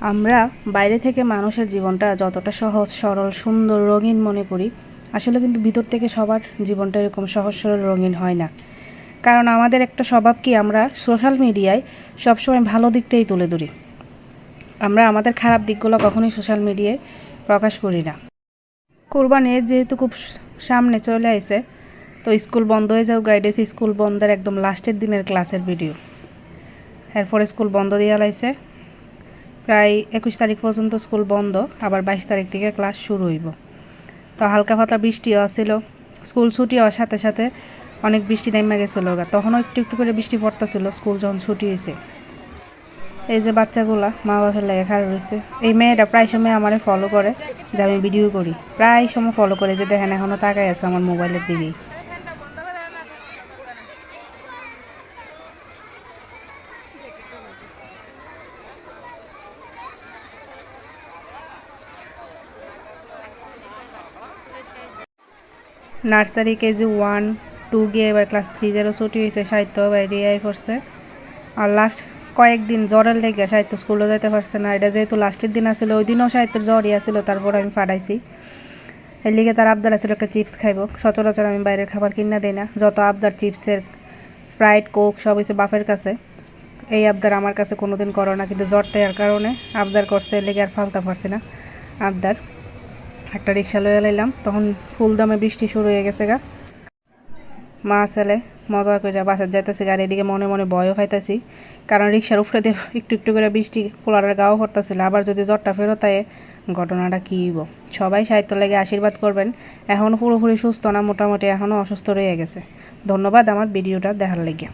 আমরা বাইরে থেকে মানুষের জীবনটা যতটা সহজ সরল সুন্দর রঙিন মনে করি, আসলে কিন্তু ভিতর থেকে সবার জীবনটা এরকম সহজ সরল রঙিন হয় না। কারণ আমাদের একটা স্বভাব কি, আমরা সোশ্যাল মিডিয়ায় সবসময় ভালো দিকটাই তুলে ধরি। আমরা আমাদের খারাপ দিকগুলো কখনোই সোশ্যাল মিডিয়ায় প্রকাশ করি না। কোরবানি যেহেতু খুব সামনে চলে আসে, তো স্কুল বন্ধ হয়ে যাও গাইডেন্স স্কুল বন্ধের একদম লাস্টের দিনের ক্লাসের ভিডিও। এরপরে স্কুল বন্ধ দিয়ে লাইছে, প্রায় 21 তারিখ পর্যন্ত স্কুল বন্ধ, আবার 22 তারিখ থেকে ক্লাস শুরু হইব। তো হালকা পাতলা বৃষ্টিও আসছিল, স্কুল ছুটি হওয়ার সাথে সাথে অনেক বৃষ্টি নেমে গেছিলো, তখনও একটু একটু করে বৃষ্টি পড়তেছিল স্কুল যখন ছুটি হয়েছে। এই যে বাচ্চাগুলা মা বাবার লেগে খাড়া রয়েছে, এই মেয়েটা প্রায় সময় আমারে ফলো করে যে আমি ভিডিও করি, প্রায় সময় ফলো করে, যে দেখেন এখনও তাকাই আছে আমার মোবাইলের দিকেই। নার্সারি কেজি 1, 2 গিয়ে এবার ক্লাস 3 ছুটি হয়েছে, সাহিত্য বাইরে করছে। আর লাস্ট কয়েকদিন জ্বরের লেগে সাহিত্য স্কুলে যেতে পারছে না। এটা যেহেতু লাস্টের দিন আসলে, ওই দিনও সাহিত্যের জ্বরই আসছিল, তারপর আমি পাঠাইছি। এর লিগে তার আবদার আসলে একটা চিপস খাইব। সচরাচর আমি বাইরের খাবার কিনা দিই না, যত আবদার চিপসের, স্প্রাইট, কোক সব হয়েছে বাপের কাছে। এই আবদার আমার কাছে কোনোদিন করো না, কিন্তু জ্বর দেওয়ার কারণে আবদার করছে, এর লিগে আর ফালতে পারছি না আবদার। একটা রিক্সা লয়ে লাইলাম, তখন ফুল দামে বৃষ্টি শুরু হয়ে গেছে গা। মা ছেলে মজা করে বাসার যাইতেছি, গাড়ি এদিকে মনে মনে ভয়ও খাইতেছি, কারণ রিক্সার উপরে দিয়ে একটু একটু করে বৃষ্টি পোলারের গাও পড়তেছিল। আবার যদি জ্বরটা ফেরত আয়, ঘটনাটা কী হইব। সবাই সাহিত্য লেগে আশীর্বাদ করবেন। এখনও পুরোপুরি সুস্থ না, মোটামুটি এখনও অসুস্থ রয়ে গেছে। ধন্যবাদ আমার ভিডিওটা দেখার লেগে।